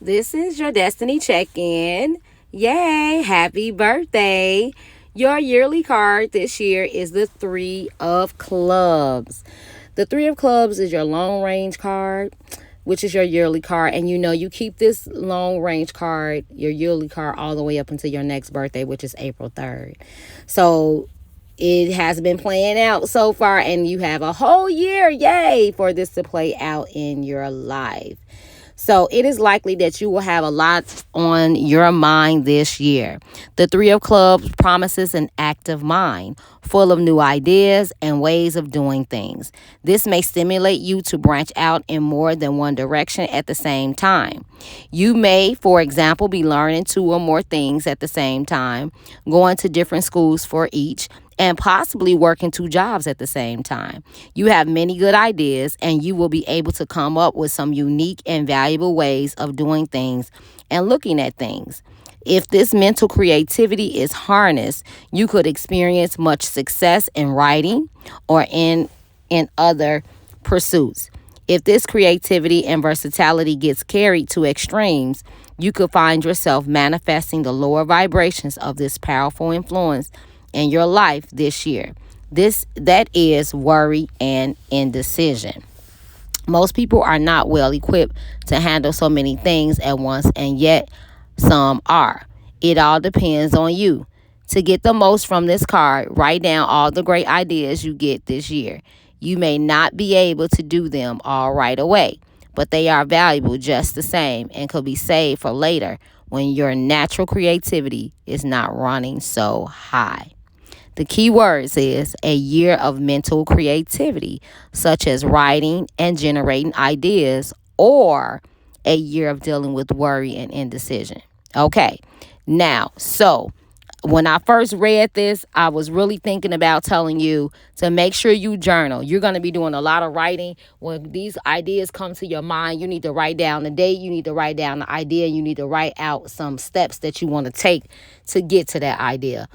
This is your Destiny check-in. Yay, happy birthday. Your yearly card this year is the Three of Clubs. The Three of Clubs is your long range card, which is your yearly card. And you keep this long range card, your yearly card, all the way up until your next birthday, which is April 3rd. So it has been playing out so far, and you have a whole year, yay, for this to play out in your life. So it is likely that you will have a lot on your mind this year. The Three of Clubs promises an active mind, full of new ideas and ways of doing things. This may stimulate you to branch out in more than one direction at the same time. You may, for example, be learning two or more things at the same time, going to different schools for each, and possibly working two jobs at the same time. You have many good ideas, and you will be able to come up with some unique and valuable ways of doing things and looking at things. If this mental creativity is harnessed, you could experience much success in writing or in other pursuits. If this creativity and versatility gets carried to extremes, you could find yourself manifesting the lower vibrations of this powerful influence in your life this year. That is worry and indecision. Most people are not well equipped to handle so many things at once, and yet some are. It all depends on you. To get the most from this card, write down all the great ideas you get this year. You may not be able to do them all right away, but they are valuable just the same and could be saved for later when your natural creativity is not running so high. The key words is a year of mental creativity, such as writing and generating ideas, or a year of dealing with worry and indecision. Okay, now, so when I first read this, I was really thinking about telling you to make sure you journal. You're going to be doing a lot of writing. When these ideas come to your mind, you need to write down the date, you need to write down the idea, you need to write out some steps that you want to take to get to that idea.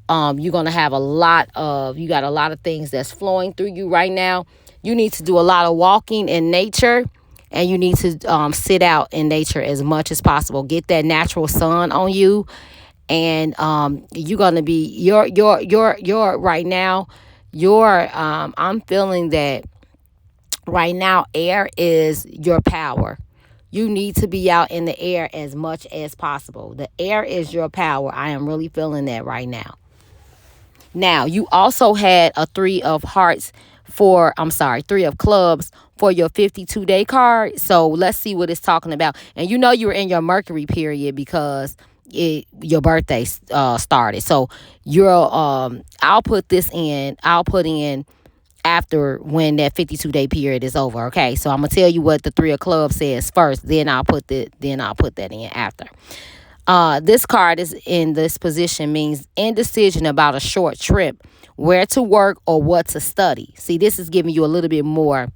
You're going to have you got a lot of things that's flowing through you right now. You need to do a lot of walking in nature, and you need to sit out in nature as much as possible. Get that natural sun on you, and you're going to be your right now. I'm feeling that right now air is your power. You need to be out in the air as much as possible. The air is your power. I am really feeling that right now. Now, you also had a Three of Clubs for your 52-day card. So let's see what it's talking about. And you were in your Mercury period because your birthday started. So I'll put in after when that 52-day period is over. Okay, so I'm gonna tell you what the Three of Clubs says first. Then I'll put that in after. This card is in this position means indecision about a short trip, where to work or what to study. See, this is giving you a little bit more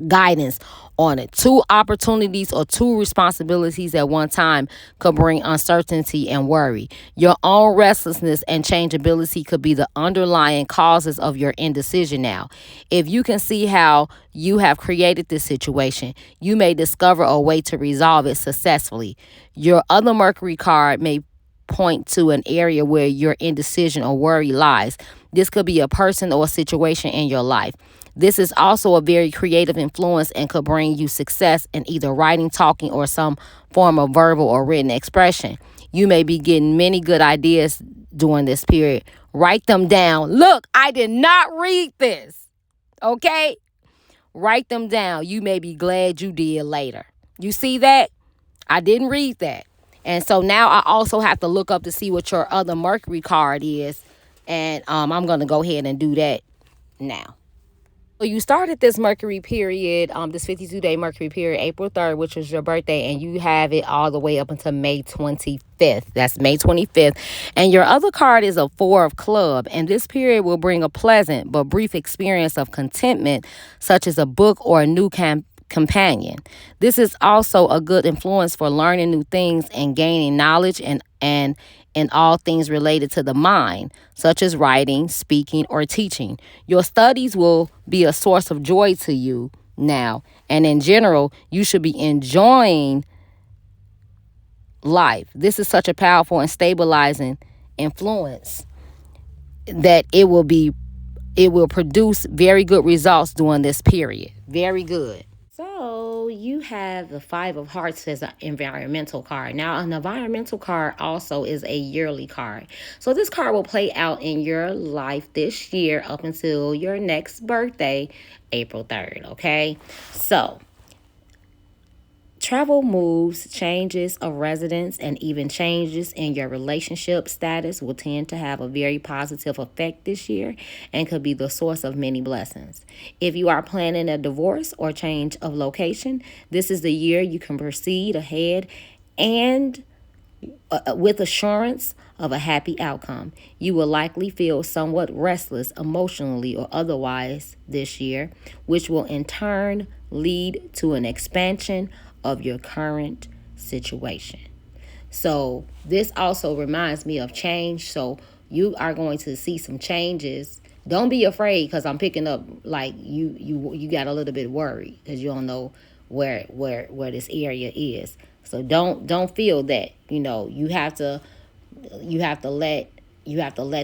guidance on it. Two opportunities or two responsibilities at one time could bring uncertainty and worry. Your own restlessness and changeability could be the underlying causes of your indecision now. If you can see how you have created this situation, you may discover a way to resolve it successfully. Your other Mercury card may point to an area where your indecision or worry lies. This could be a person or a situation in your life. This is also a very creative influence and could bring you success in either writing, talking, or some form of verbal or written expression. You may be getting many good ideas during this period. Write them down. Look, I did not read this. Okay? Write them down. You may be glad you did later. You see that? I didn't read that. And so now I also have to look up to see what your other Mercury card is. And I'm going to go ahead and do that now. So you started this Mercury period, this 52-day Mercury period, April 3rd, which was your birthday, and you have it all the way up until May 25th. That's May 25th. And your other card is a Four of Club, and this period will bring a pleasant but brief experience of contentment, such as a book or a new companion. This is also a good influence for learning new things and gaining knowledge and all things related to the mind, such as writing, speaking, or teaching. Your studies will be a source of joy to you now, and in general, you should be enjoying life. This is such a powerful and stabilizing influence that it will produce very good results during this period. Very good. So you have the Five of Hearts as an environmental card. Now, an environmental card also is a yearly card. So this card will play out in your life this year up until your next birthday, April 3rd. Okay. So travel moves, changes of residence, and even changes in your relationship status will tend to have a very positive effect this year and could be the source of many blessings. If you are planning a divorce or change of location, this is the year you can proceed ahead and with assurance of a happy outcome. You will likely feel somewhat restless emotionally or otherwise this year, which will in turn lead to an expansion of your current situation. So, this also reminds me of change. So, you are going to see some changes. Don't be afraid, because I'm picking up like you got a little bit worried because you don't know where this area is. So don't feel that, you have to let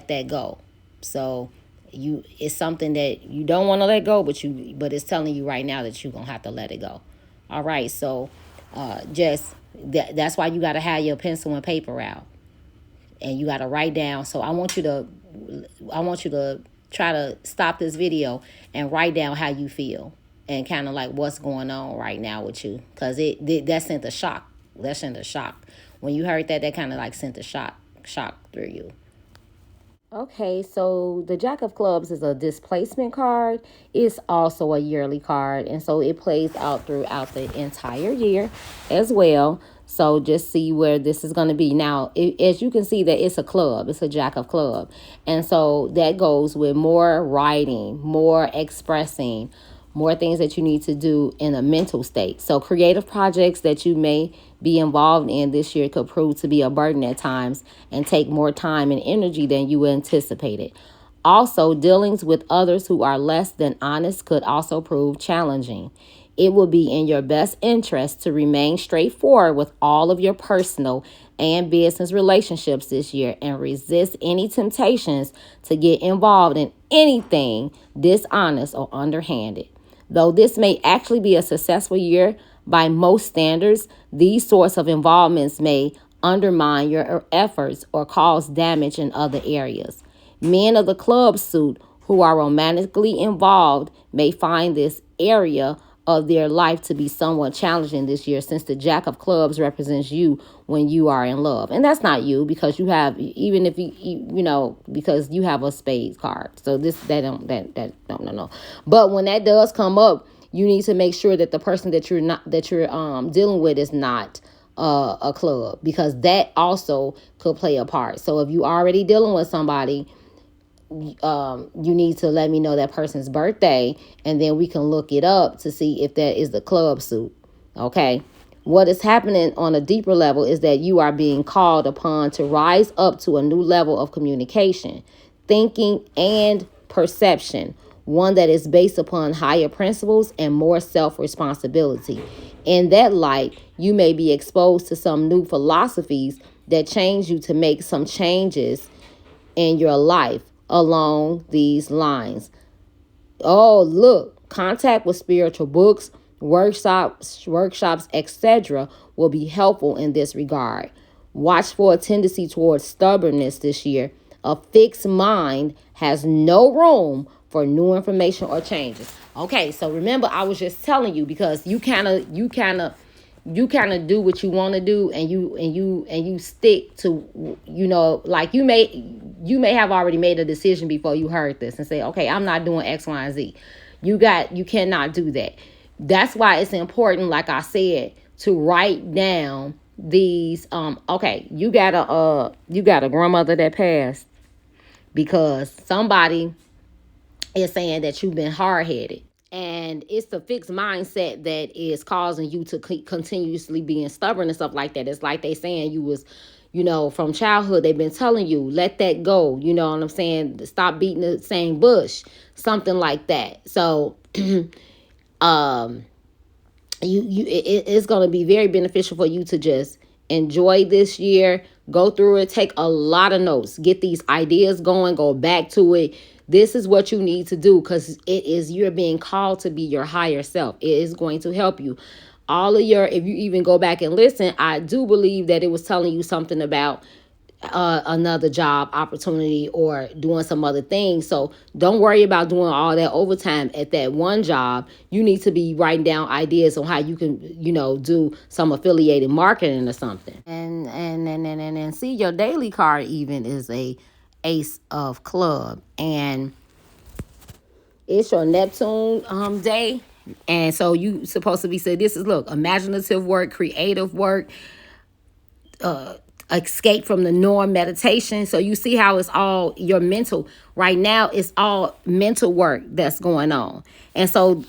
that go. So it's something that you don't want to let go, but it's telling you right now that you're gonna have to let it go. All right. So just that's why you got to have your pencil and paper out, and you got to write down. So I want you to try to stop this video and write down how you feel and kind of like what's going on right now with you, because that sent a shock. That sent a shock. When you heard that kind of like sent a shock through you. Okay, so the Jack of Clubs is a displacement card. It's also a yearly card, and so it plays out throughout the entire year as well. So just see where this is going to be. Now, as you can see that it's a club. It's a Jack of Club. And so that goes with more writing, more expressing, more things that you need to do in a mental state. So creative projects that you may be involved in this year could prove to be a burden at times and take more time and energy than you anticipated. Also, dealings with others who are less than honest could also prove challenging. It will be in your best interest to remain straightforward with all of your personal and business relationships this year and resist any temptations to get involved in anything dishonest or underhanded. Though this may actually be a successful year by most standards, these sorts of involvements may undermine your efforts or cause damage in other areas. Men of the club suit who are romantically involved may find this area of their life to be somewhat challenging this year, since the Jack of Clubs represents you when you are in love. And that's not you, because you have, even if because you have a spades card. So no. But when that does come up, you need to make sure that the person that you're dealing with is not a club, because that also could play a part. So if you already dealing with somebody, you need to let me know that person's birthday, and then we can look it up to see if that is the club suit. Okay. What is happening on a deeper level is that you are being called upon to rise up to a new level of communication, thinking, and perception, one that is based upon higher principles and more self-responsibility. In that light, you may be exposed to some new philosophies that change you to make some changes in your life along these lines. Oh, look, contact with spiritual books, workshops, etc. will be helpful in this regard. Watch for a tendency towards stubbornness this year. A fixed mind has no room for new information or changes. Okay, so remember, I was just telling you, because you kind of do what you want to do, and you stick to, like you may have already made a decision before you heard this and say, okay, I'm not doing X, Y, and Z. You cannot do that. That's why it's important, like I said, to write down these. Okay, you got a grandmother that passed, because somebody is saying that you've been hard-headed. And it's the fixed mindset that is causing you to continuously being stubborn and stuff like that. It's like they saying you was, from childhood, they've been telling you, let that go. You know what I'm saying? Stop beating the same bush, something like that. So, it's going to be very beneficial for you to just enjoy this year. Go through it, take a lot of notes, get these ideas going, go back to it. This is what you need to do, because you're being called to be your higher self. It is going to help you. All of your, if you even go back and listen, I do believe that it was telling you something about another job opportunity or doing some other things. So don't worry about doing all that overtime at that one job. You need to be writing down ideas on how you can, do some affiliated marketing or something. And see, your daily card even is a ace of club, and it's your Neptune day. And so you supposed to be saying, this is, look, imaginative work, creative work, escape from the norm, meditation. So you see how it's all your mental right now. It's all mental work that's going on. And so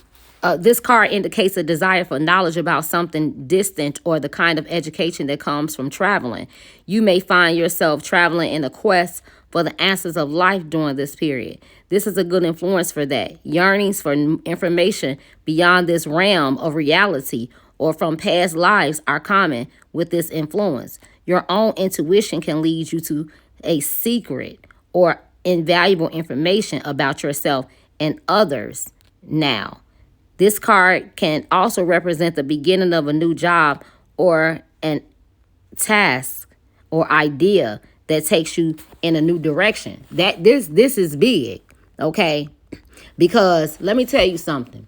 this card indicates a desire for knowledge about something distant or the kind of education that comes from traveling. You may find yourself traveling in a quest for the answers of life during this period. This is a good influence for that. Yearnings for information beyond this realm of reality or from past lives are common with this influence. Your own intuition can lead you to a secret or invaluable information about yourself and others now. This card can also represent the beginning of a new job or an task or idea that takes you in a new direction. That this is big, okay? Because let me tell you something.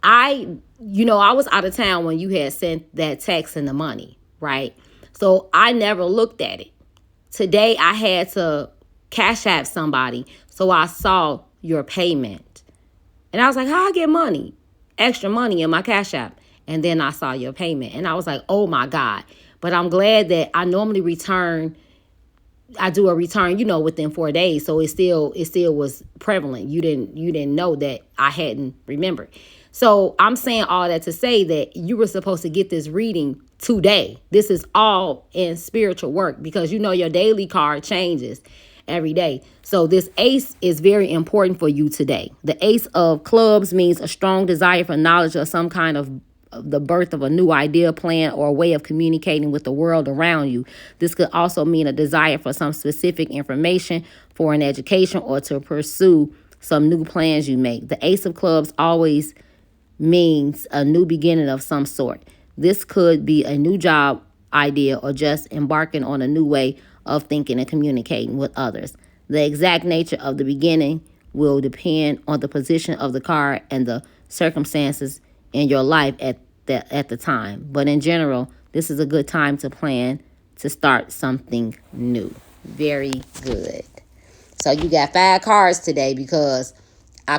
I was out of town when you had sent that text and the money, right? So I never looked at it. Today I had to cash app somebody, so I saw your payment. And I was like, how I get money? Extra money in my cash app. And then I saw your payment. And I was like, oh my God. But I'm glad that I normally I do a return, within 4 days. So it still was prevalent. You didn't know that I hadn't remembered. So I'm saying all that to say that you were supposed to get this reading today. This is all in spiritual work, because your daily card changes every day. So this ace is very important for you today. The ace of clubs means a strong desire for knowledge of some kind of the birth of a new idea, plan, or a way of communicating with the world around you. This could also mean a desire for some specific information for an education or to pursue some new plans you make. The ace of clubs always means a new beginning of some sort. This could be a new job idea or just embarking on a new way of thinking and communicating with others. The exact nature of the beginning will depend on the position of the card and the circumstances in your life at the time. But in general, this is a good time to plan to start something new. Very good. So you got 5 cards today, because I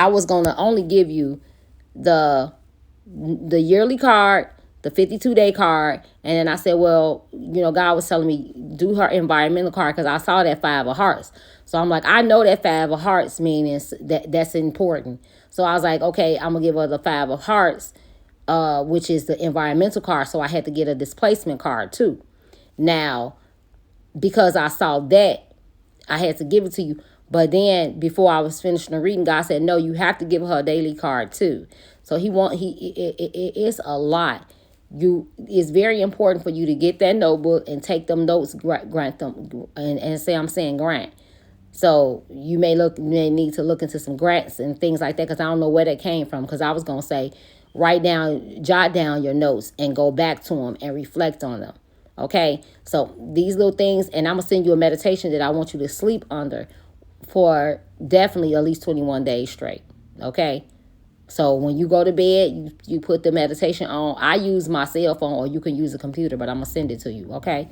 was going to only give you the yearly card, the 52-day card, and then I said, well, God was telling me do her environmental card, because I saw that 5 of hearts. So I'm like, I know that 5 of hearts means that's important. So I was like, okay, I'm gonna give her the 5 of hearts, which is the environmental card. So I had to get a displacement card too. Now, because I saw that, I had to give it to you. But then before I was finishing the reading, God said, no, you have to give her a daily card too. So it's a lot. It's very important for you to get that notebook and take them notes, grant them, and say, I'm saying grant. So you may need to look into some grants and things like that, because I don't know where that came from. Because I was going to say, jot down your notes and go back to them and reflect on them. Okay, so these little things, and I'm going to send you a meditation that I want you to sleep under for definitely at least 21 days straight. Okay, so when you go to bed, you put the meditation on. I use my cell phone, or you can use a computer, but I'm going to send it to you. Okay.